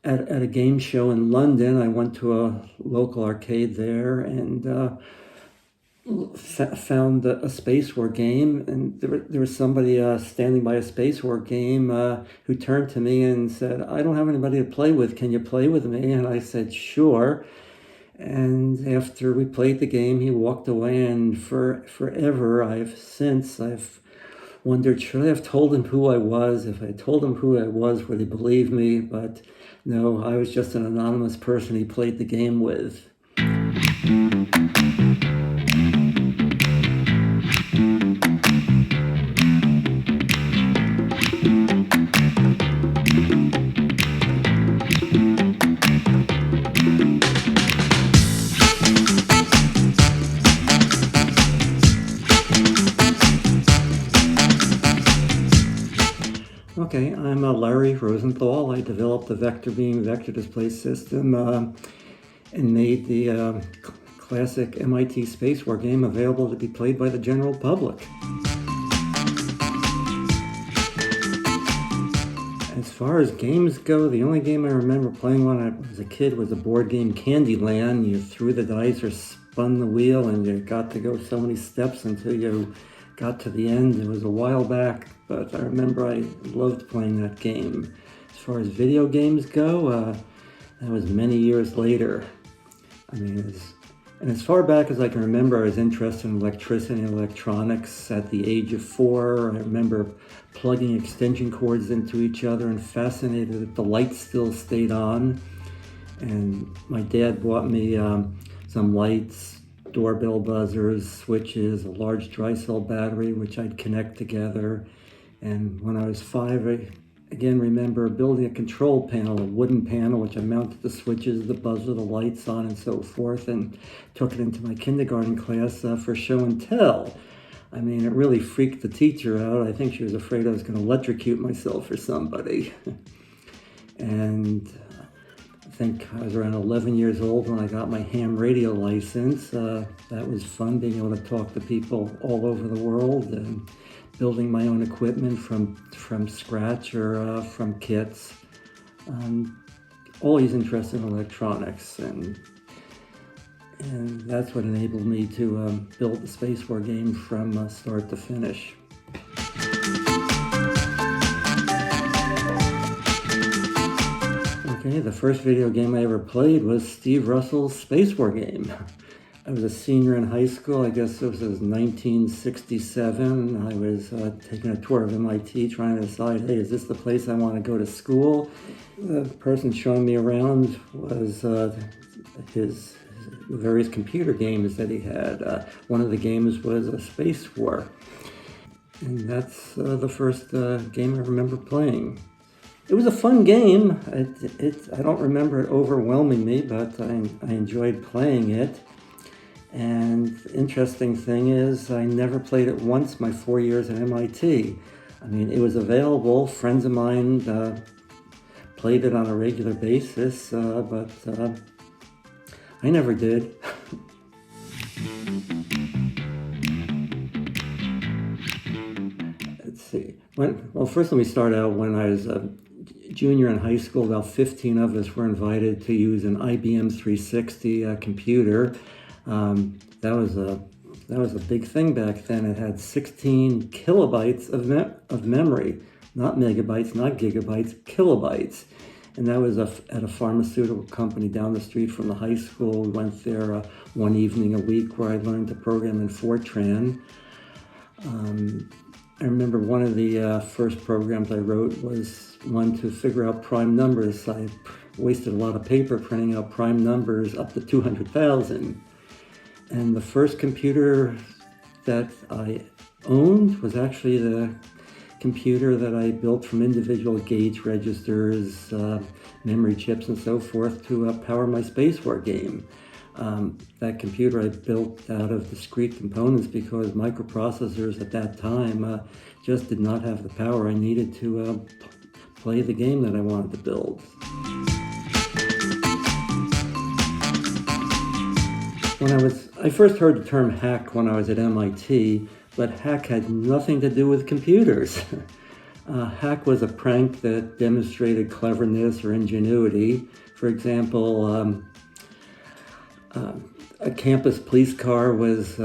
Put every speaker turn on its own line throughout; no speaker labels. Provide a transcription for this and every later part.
at a game show in London. I went to a local arcade there and found a Space War game, and there was somebody standing by a Space War game who turned to me and said, "I don't have anybody to play with. Can you play with me?" And I said, "Sure." And after we played the game, he walked away, and forever I've wondered, should I have told him who I was? If I told him who I was, would he believe me? But no, I was just an anonymous person he played the game with. Okay, I'm Larry Rosenthal. I developed the Vectorbeam vector display system and made the classic MIT Space War game available to be played by the general public. As far as games go, the only game I remember playing when I was a kid was a board game, Candyland. You threw the dice or spun the wheel and you got to go so many steps until you got to the end. It was a while back, but I remember I loved playing that game. As far as video games go, that was many years later. I mean, and as far back as I can remember, I was interested in electricity and electronics at the age of 4. I remember plugging extension cords into each other and fascinated that the lights still stayed on. And my dad bought me some lights, doorbell buzzers, switches, a large dry cell battery, which I'd connect together. And when I was 5, I again remember building a control panel, a wooden panel, which I mounted the switches, the buzzer, the lights on, and so forth, and took it into my kindergarten class for show and tell. I mean, it really freaked the teacher out. I think she was afraid I was going to electrocute myself or somebody. And I think I was around 11 years old when I got my ham radio license. That was fun, being able to talk to people all over the world and building my own equipment from scratch or from kits. Always interested in electronics, and that's what enabled me to build the Space War game from start to finish. Okay, the first video game I ever played was Steve Russell's Space War game. I was a senior in high school. I guess this was 1967. I was taking a tour of MIT, trying to decide, hey, is this the place I want to go to school? The person showing me around was his various computer games that he had. One of the games was a Space War. And that's the first game I remember playing. It was a fun game. I don't remember it overwhelming me, but I enjoyed playing it. And the interesting thing is, I never played it once my 4 years at MIT. I mean, it was available. Friends of mine played it on a regular basis, but I never did. Let's see. Well, first let me start out when I was a junior in high school. About 15 of us were invited to use an IBM 360 computer. That was a big thing back then. It had 16 kilobytes of memory, not megabytes, not gigabytes, kilobytes. And that was at a pharmaceutical company down the street from the high school. We went there one evening a week where I learned to program in Fortran. I remember one of the first programs I wrote was one to figure out prime numbers. I wasted a lot of paper printing out prime numbers up to 200,000. And the first computer that I owned was actually the computer that I built from individual gauge registers, memory chips, and so forth to power my Space War game. That computer I built out of discrete components because microprocessors at that time just did not have the power I needed to play the game that I wanted to build. I first heard the term hack when I was at MIT, but hack had nothing to do with computers. Hack was a prank that demonstrated cleverness or ingenuity. For example, a campus police car was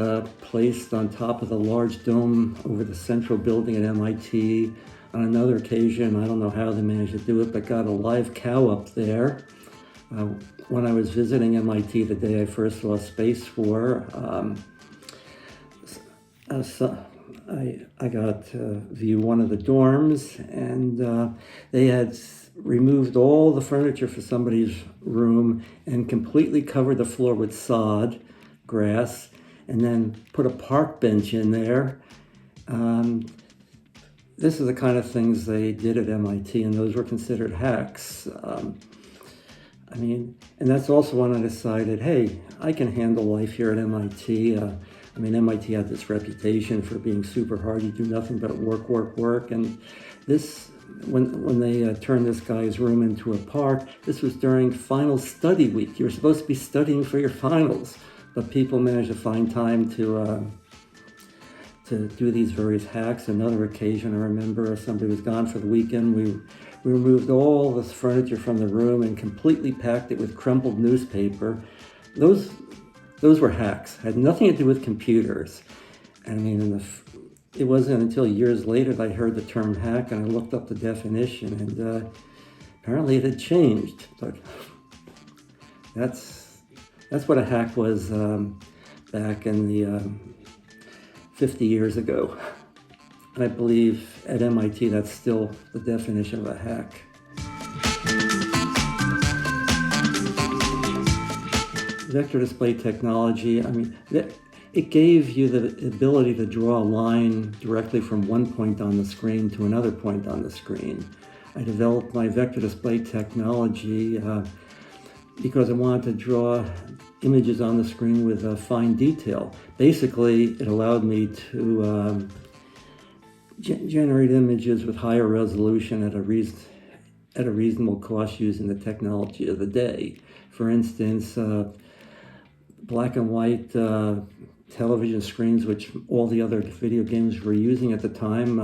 placed on top of the large dome over the central building at MIT. On another occasion, I don't know how they managed to do it, but got a live cow up there. When I was visiting MIT the day I first saw Space War, I got to view one of the dorms, and they had removed all the furniture for somebody's room and completely covered the floor with sod, grass, and then put a park bench in there. This is the kind of things they did at MIT, and those were considered hacks. And that's also when I decided, hey, I can handle life here at MIT. MIT had this reputation for being super hard. You do nothing but work. And this, when they turned this guy's room into a park, this was during final study week. You were supposed to be studying for your finals, but people managed to find time to do these various hacks. Another occasion, I remember somebody was gone for the weekend. We removed all this furniture from the room and completely packed it with crumpled newspaper. Those were hacks. Had nothing to do with computers. It wasn't until years later that I heard the term hack, and I looked up the definition, and apparently it had changed. But that's what a hack was back in the 50 years ago. And I believe at MIT that's still the definition of a hack. Vector display technology, it gave you the ability to draw a line directly from one point on the screen to another point on the screen. I developed my vector display technology because I wanted to draw images on the screen with fine detail. Basically, it allowed me to generate images with higher resolution at a reasonable cost using the technology of the day. For instance, black and white television screens, which all the other video games were using at the time,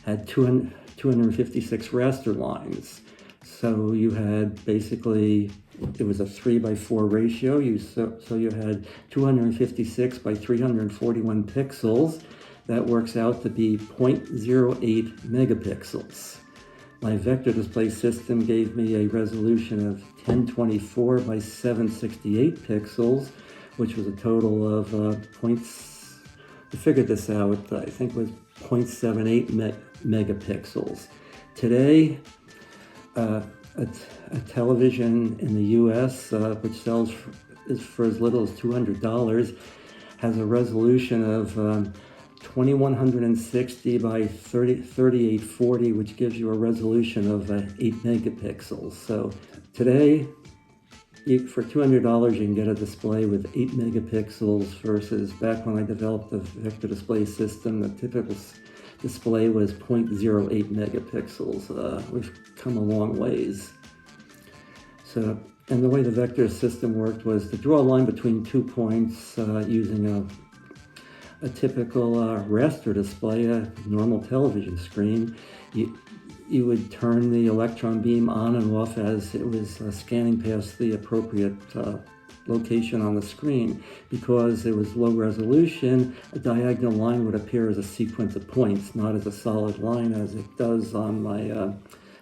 had 256 raster lines. So you had basically, it was a 3:4 ratio. So you had 256 by 341 pixels. That works out to be 0.08 megapixels. My vector display system gave me a resolution of 1024 by 768 pixels, which was a total of I figured this out, I think it was 0.78 megapixels. Today, a television in the US, which sells for as little as $200, has a resolution of 2160 by 3840, which gives you a resolution of 8 megapixels. So today, for $200, you can get a display with 8 megapixels versus back when I developed the vector display system, the typical display was 0.08 megapixels. We've come a long ways. And the way the vector system worked was to draw a line between 2 points using a typical raster display, a normal television screen. You would turn the electron beam on and off as it was scanning past the appropriate location on the screen. Because it was low resolution, a diagonal line would appear as a sequence of points, not as a solid line as it does on my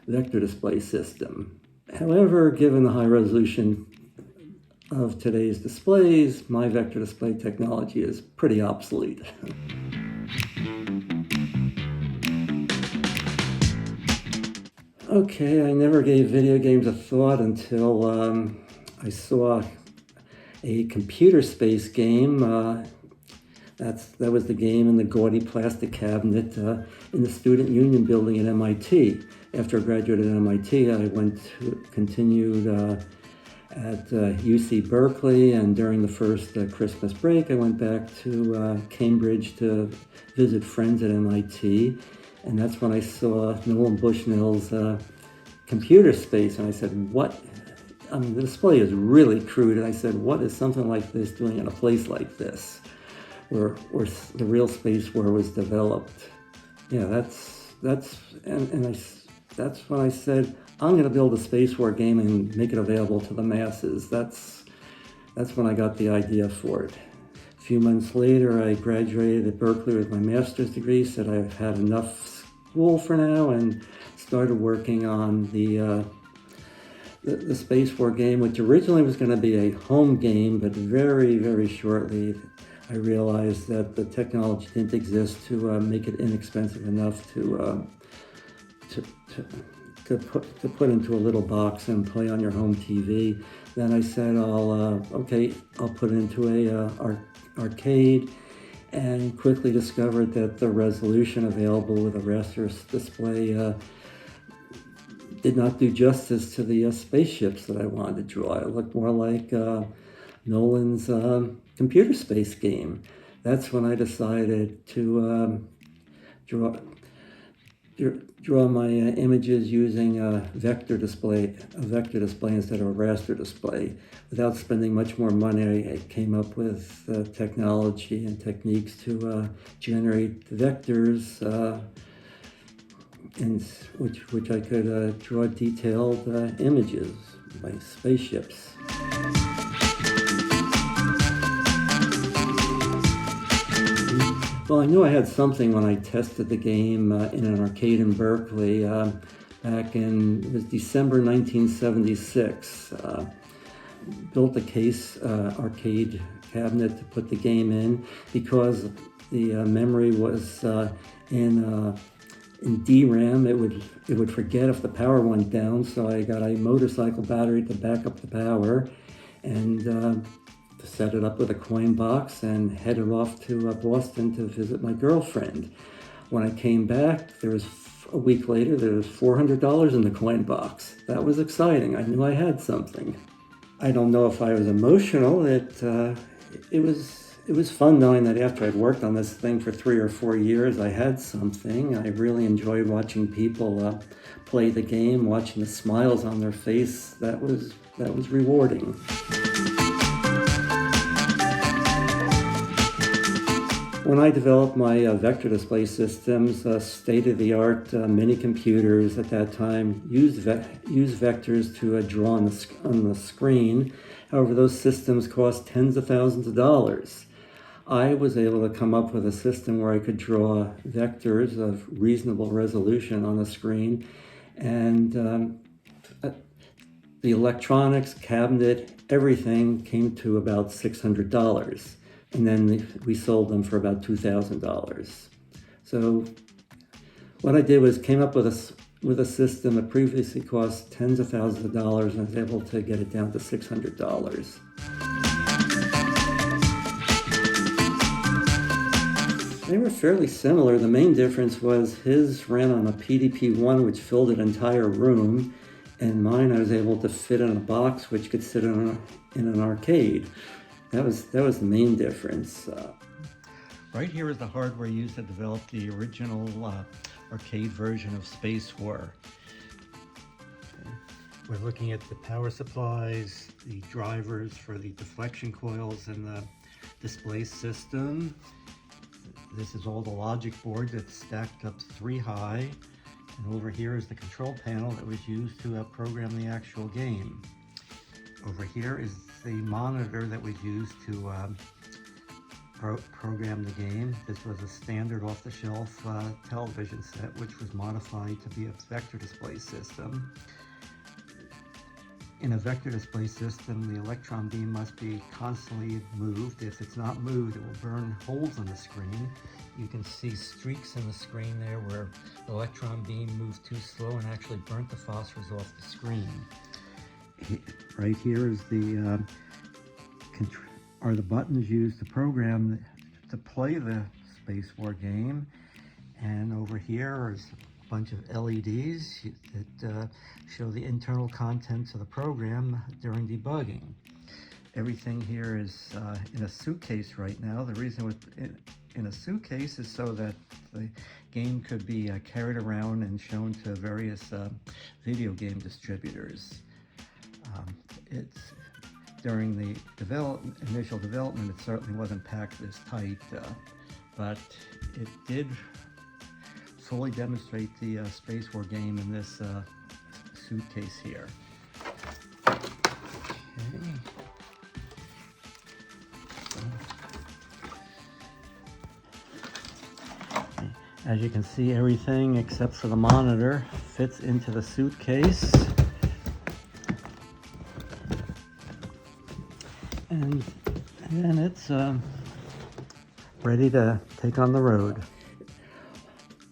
vector display system. However, given the high resolution of today's displays, my vector display technology is pretty obsolete. Okay, I never gave video games a thought until I saw a computer space game. That was the game in the gaudy plastic cabinet in the Student Union building at MIT. After I graduated at MIT, I continued at UC Berkeley, and during the first Christmas break, I went back to Cambridge to visit friends at MIT, and that's when I saw Nolan Bushnell's computer space, and I said, the display is really crude, and I said, what is something like this doing in a place like this, where the real space where it was developed? Yeah, that's when I said, I'm going to build a space war game and make it available to the masses. That's when I got the idea for it. A few months later, I graduated at Berkeley with my master's degree, said I've had enough school for now, and started working on the Space War game, which originally was going to be a home game, but very, very shortly I realized that the technology didn't exist to make it inexpensive enough to put into a little box and play on your home TV. Then I said, I'll put it into a arcade, and quickly discovered that the resolution available with a raster display did not do justice to the spaceships that I wanted to draw. It looked more like Nolan's computer space game. That's when I decided to draw my images using a vector display instead of a raster display. Without spending much more money, I came up with technology and techniques to generate vectors in which I could draw detailed images by spaceships. Well, I knew I had something when I tested the game in an arcade in Berkeley back in, it was December 1976. Built a arcade cabinet to put the game in because the memory was in DRAM. It would forget if the power went down, so I got a motorcycle battery to back up the power, and set it up with a coin box and headed off to Boston to visit my girlfriend. When I came back, a week later, there was $400 in the coin box. That was exciting. I knew I had something. I don't know if I was emotional. It was fun knowing that after I'd worked on this thing for 3 or 4 years, I had something. I really enjoyed watching people play the game, watching the smiles on their face. That was rewarding. When I developed my vector display systems, state-of-the-art mini computers at that time used vectors to draw on the screen. However, those systems cost tens of thousands of dollars. I was able to come up with a system where I could draw vectors of reasonable resolution on the screen, and the electronics, cabinet, everything came to about $600. And then we sold them for about $2,000. So what I did was came up with a system that previously cost tens of thousands of dollars, and I was able to get it down to $600. They were fairly similar. The main difference was his ran on a PDP-1, which filled an entire room, and mine I was able to fit in a box which could sit in an arcade. That was the main difference. Right here is the hardware used to develop the original arcade version of Space War. Okay. We're looking at the power supplies, the drivers for the deflection coils, and the display system. This is all the logic board that's stacked up 3 high. And over here is the control panel that was used to program the actual game. Over here is the monitor that was used to program the game. This was a standard off-the-shelf television set, which was modified to be a vector display system. In a vector display system, the electron beam must be constantly moved. If it's not moved, it will burn holes in the screen. You can see streaks in the screen there where the electron beam moved too slow and actually burnt the phosphors off the screen. Right here is are the buttons used to program to play the Space War game, and over here is a bunch of LEDs that show the internal contents of the program during debugging. Everything here is in a suitcase right now. The reason in a suitcase is so that the game could be carried around and shown to various video game distributors. During the initial development, it certainly wasn't packed this tight, but it did fully demonstrate the Space War game in this suitcase here. Okay. As you can see, everything except for the monitor fits into the suitcase. And then it's ready to take on the road.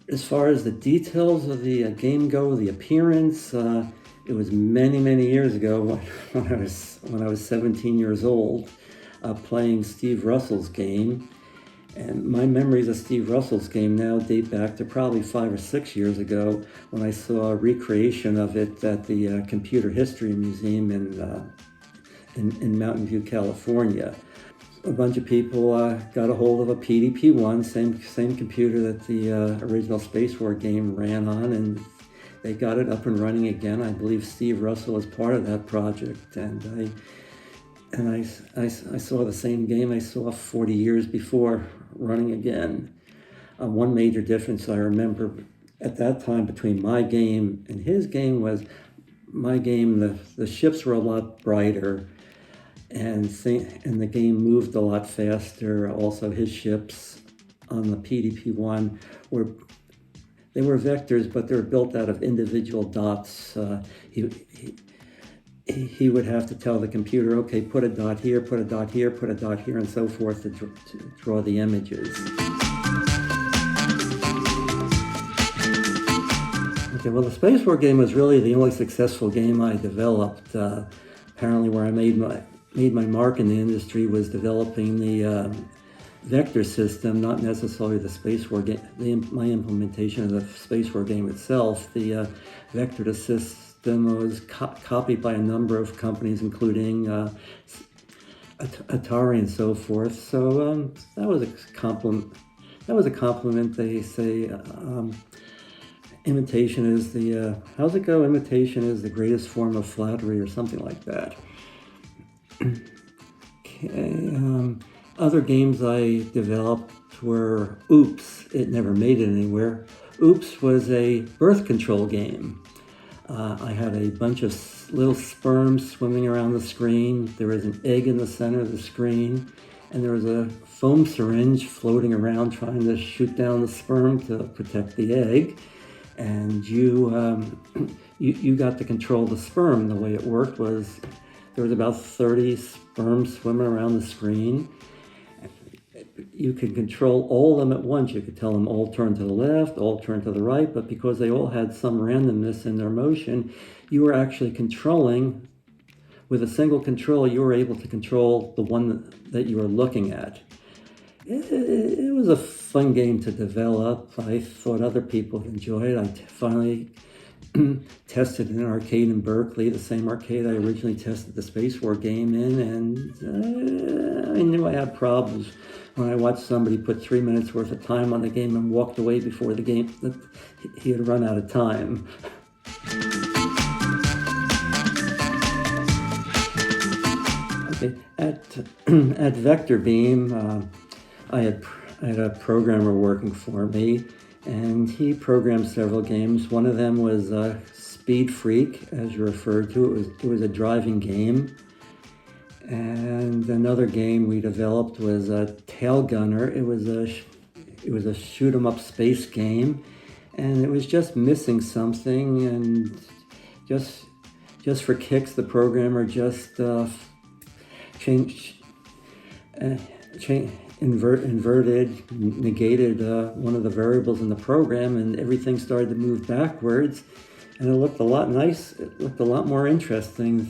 As far as the details of the game go, the appearance, it was many years ago when I was 17 years old, playing Steve Russell's game. And my memories of Steve Russell's game now date back to probably 5 or 6 years ago when I saw a recreation of it at the Computer History Museum in Mountain View, California. A bunch of people got a hold of a PDP-1, same computer that the original Space War game ran on, and they got it up and running again. I believe Steve Russell was part of that project, and I saw the same game I saw 40 years before running again. One major difference I remember at that time between my game and his game was my game, the ships were a lot brighter, and the game moved a lot faster. Also, his ships on the PDP-1 they were vectors, but they were built out of individual dots. He would have to tell the computer, okay, put a dot here, put a dot here, put a dot here, and so forth to draw the images. Okay, well, the Space War game was really the only successful game I developed. Apparently, where I made my mark in the industry was developing the vector system, not necessarily the Space War game. My implementation of the Space War game itself, the vector system was copied by a number of companies, including Atari and so forth. So that was a compliment. They say imitation is the how's it go? Imitation is the greatest form of flattery, or something like that. Okay. Other games I developed were Oops. It never made it anywhere. Oops was a birth control game. I had a bunch of little sperms swimming around the screen. There was an egg in the center of the screen, and there was a foam syringe floating around trying to shoot down the sperm to protect the egg. And you got to control the sperm. The way it worked was there was about 30 sperms swimming around the screen. You could control all of them at once. You could tell them all turn to the left, all turn to the right, but because they all had some randomness in their motion, you were actually controlling, with a single control, you were able to control the one that you were looking at. It was a fun game to develop. I thought other people would enjoy it. I finally tested in an arcade in Berkeley, the same arcade I originally tested the Space War game in, and I knew I had problems when I watched somebody put 3 minutes worth of time on the game and walked away before the game, that he had run out of time. Okay, at Vectorbeam, I had a programmer working for me, and he programmed several games. One of them was Speed Freak, as you referred to. It was a driving game. And another game we developed was Tail Gunner. It was a shoot 'em up space game, and it was just missing something. And just for kicks, the programmer just negated one of the variables in the program, and everything started to move backwards, and it looked a lot nice. It looked a lot more interesting.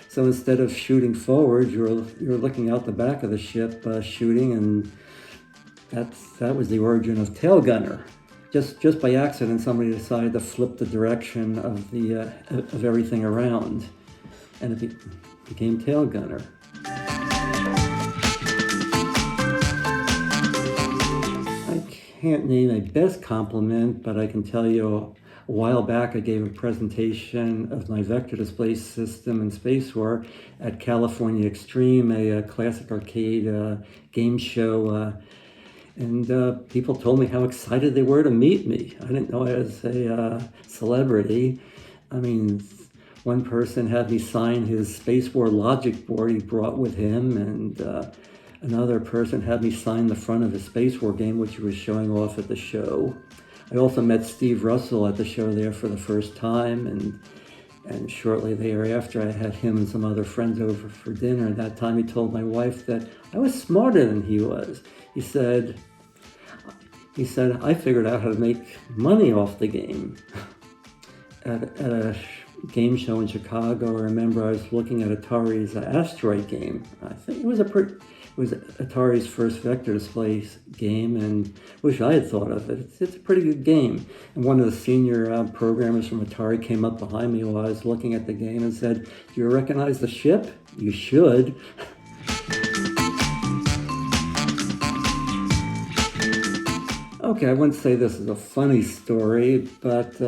So instead of shooting forward, you're looking out the back of the ship shooting, and that was the origin of Tail Gunner. Just by accident, somebody decided to flip the direction of of everything around, and it became Tail Gunner. I can't name a best compliment, but I can tell you a while back I gave a presentation of my vector display system in Space War at California Extreme, a classic arcade game show And people told me how excited they were to meet me. I didn't know I was a celebrity. I mean, one person had me sign his Space War logic board he brought with him, and another person had me sign the front of his Space War game, which he was showing off at the show. I also met Steve Russell at the show there for the first time, and shortly thereafter I had him and some other friends over for dinner. At that time he told my wife that I was smarter than he was. He said, I figured out how to make money off the game. At a game show in Chicago, I remember I was looking at Atari's Asteroid game. I think it was Atari's first vector display game, and wish I had thought of it. It's a pretty good game. And one of the senior programmers from Atari came up behind me while I was looking at the game and said, "Do you recognize the ship? You should." Okay, I wouldn't say this is a funny story, but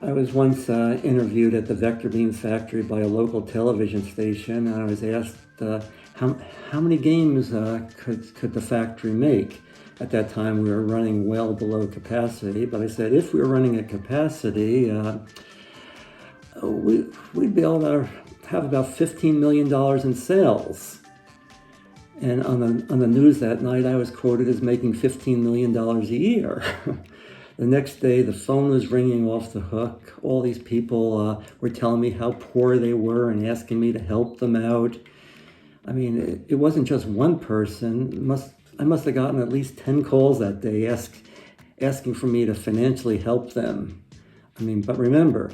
I was once interviewed at the Vectorbeam factory by a local television station, and I was asked how many games could the factory make. At that time, we were running well below capacity, but I said if we were running at capacity, we'd be able to have about $15 million in sales. And on the news that night, I was quoted as making $15 million a year. The next day, the phone was ringing off the hook. All these people were telling me how poor they were and asking me to help them out. I mean, it wasn't just one person. I must have gotten at least 10 calls that day asking for me to financially help them. I mean, but remember,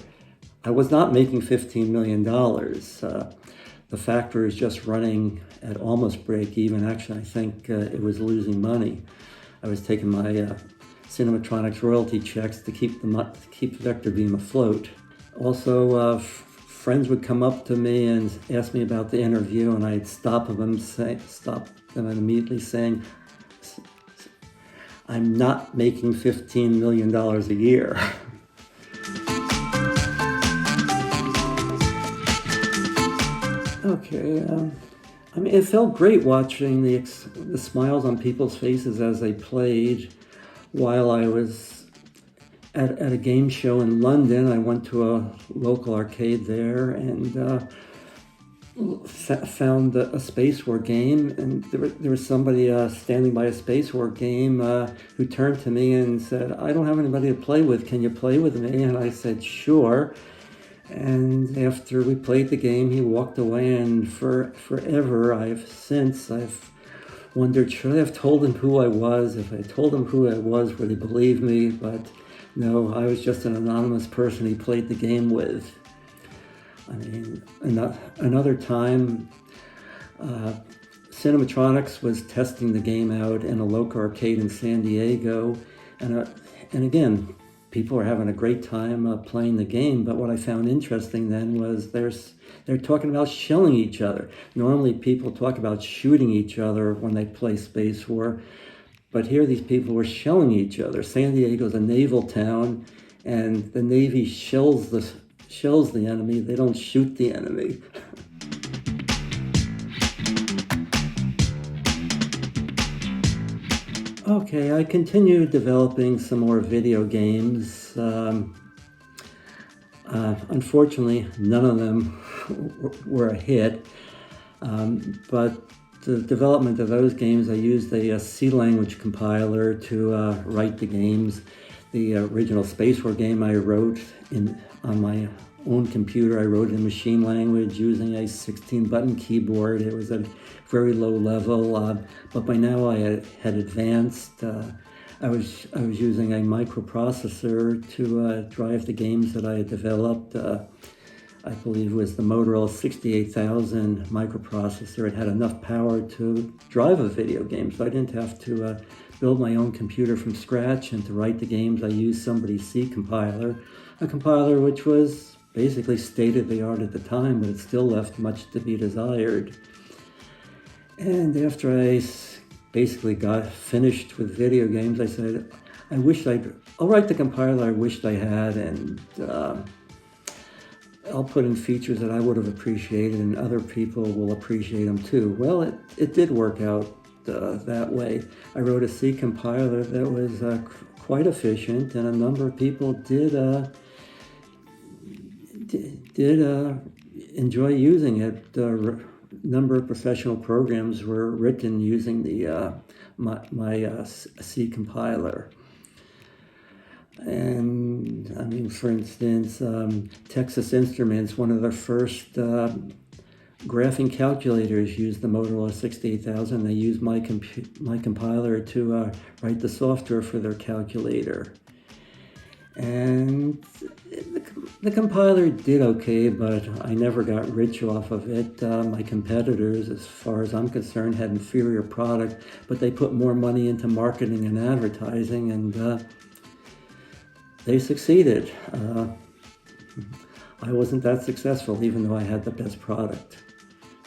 I was not making $15 million. The factory was just running at almost break even. Actually, I think it was losing money. I was taking my Cinematronics royalty checks to keep Vectorbeam afloat. Also, friends would come up to me and ask me about the interview, and I'd stop them and immediately saying, "I'm not making $15 million a year." Okay, I mean, it felt great watching the smiles on people's faces as they played. While I was at a game show in London, I went to a local arcade there and found a Space War game, and there was somebody standing by a Space War game who turned to me and said, "I don't have anybody to play with, can you play with me?" And I said, "Sure." And after we played the game, he walked away, and forever I've wondered, should I have told him who I was? If I told him who I was, would he believe me? But no, I was just an anonymous person he played the game with. I mean, another time, Cinematronics was testing the game out in a local arcade in San Diego, and again, people were having a great time playing the game. But what I found interesting then was they're talking about shelling each other. Normally, people talk about shooting each other when they play Space War, but here these people were shelling each other. San Diego's a naval town, and the Navy shells the enemy. They don't shoot the enemy. Okay, I continued developing some more video games. Unfortunately, none of them were a hit, but the development of those games, I used a C language compiler to write the games. The original Space War game I wrote on my own computer. I wrote in machine language using a 16-button keyboard. It was at very low level, but by now I had advanced. I was using a microprocessor to drive the games that I had developed. I believe it was the Motorola 68000 microprocessor. It had enough power to drive a video game, so I didn't have to build my own computer from scratch. And to write the games, I used somebody's C compiler, a compiler which was basically state-of-the-art at the time, but it still left much to be desired. And after I basically got finished with video games, I said, I'll write the compiler I wished I had, and I'll put in features that I would have appreciated, and other people will appreciate them too. Well, it did work out that way. I wrote a C compiler that was quite efficient, and a number of people did enjoy using it. A number of professional programs were written using the my C compiler. And I mean, for instance, Texas Instruments, one of their first graphing calculators, used the Motorola 68000. They used my compiler to write the software for their calculator. And the compiler did okay, but I never got rich off of it. My competitors, as far as I'm concerned, had inferior product, but they put more money into marketing and advertising, and they succeeded. I wasn't that successful, even though I had the best product.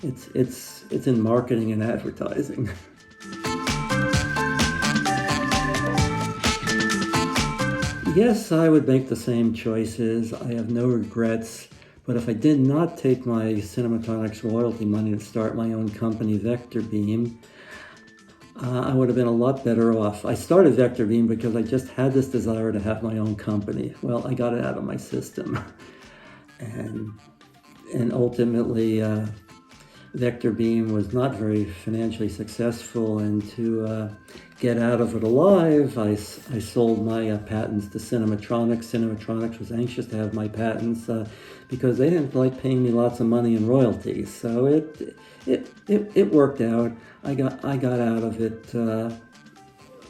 It's in marketing and advertising. Yes, I would make the same choices. I have no regrets. But if I did not take my Cinematronics royalty money to start my own company, Vectorbeam, I would have been a lot better off. I started Vectorbeam because I just had this desire to have my own company. Well, I got it out of my system. And ultimately, Vectorbeam was not very financially successful, and to get out of it alive, I sold my patents to Cinematronics. Cinematronics was anxious to have my patents because they didn't like paying me lots of money in royalties. So it worked out. I got out of it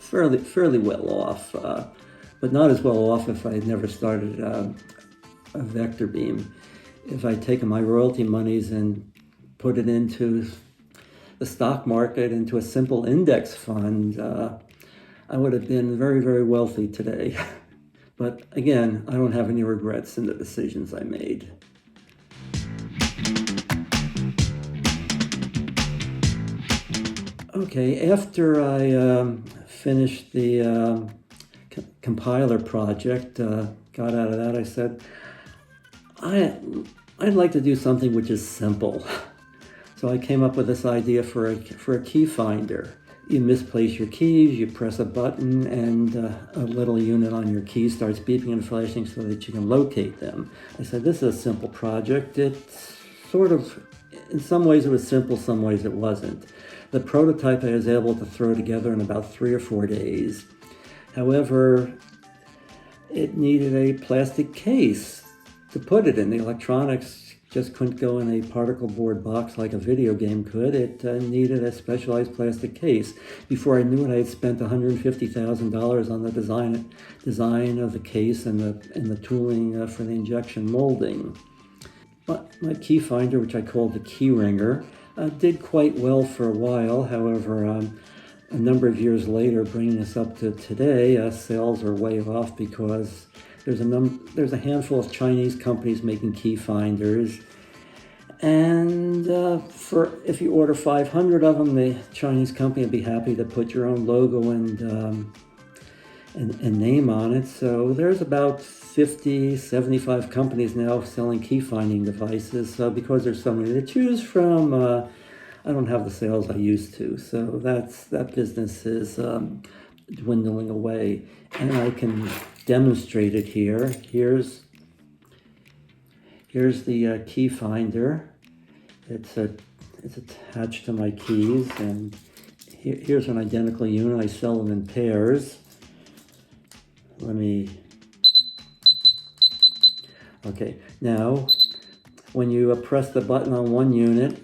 fairly well off, but not as well off if I had never started a Vectorbeam. If I'd taken my royalty monies and put it into the stock market, into a simple index fund, I would have been very, very wealthy today. But again, I don't have any regrets in the decisions I made. Okay, after I finished the compiler project, got out of that, I said, I'd like to do something which is simple. So I came up with this idea for a key finder. You misplace your keys, you press a button, and a little unit on your key starts beeping and flashing so that you can locate them. I said, this is a simple project. It's sort of, in some ways it was simple, some ways it wasn't. The prototype I was able to throw together in about 3 or 4 days. However, it needed a plastic case to put it in. The electronics just couldn't go in a particle board box like a video game could. It needed a specialized plastic case. Before I knew it, I had spent $150,000 on the design of the case and the tooling for the injection molding. But my key finder, which I called the key ringer, did quite well for a while. However, a number of years later, bringing us up to today, sales are way off because there's a handful of Chinese companies making key finders, and if you order 500 of them, the Chinese company would be happy to put your own logo and name on it. So there's about 50, 75 companies now selling key finding devices. So because there's so many to choose from, I don't have the sales I used to. So that business is dwindling away, and I can demonstrate it here. Here's the key finder. It's attached to my keys, and here's an identical unit. I sell them in pairs. Okay, now when you press the button on one unit,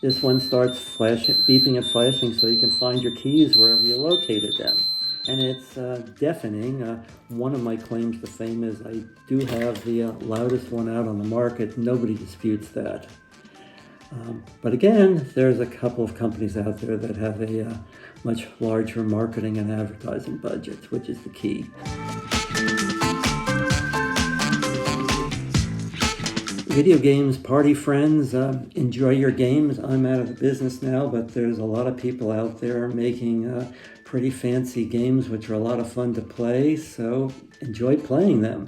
this one starts beeping and flashing so you can find your keys wherever you located them. And it's deafening. One of my claims to fame is I do have the loudest one out on the market. Nobody disputes that. But again, there's a couple of companies out there that have a much larger marketing and advertising budget, which is the key. Video games, party friends, enjoy your games. I'm out of the business now, but there's a lot of people out there making pretty fancy games, which are a lot of fun to play, so enjoy playing them.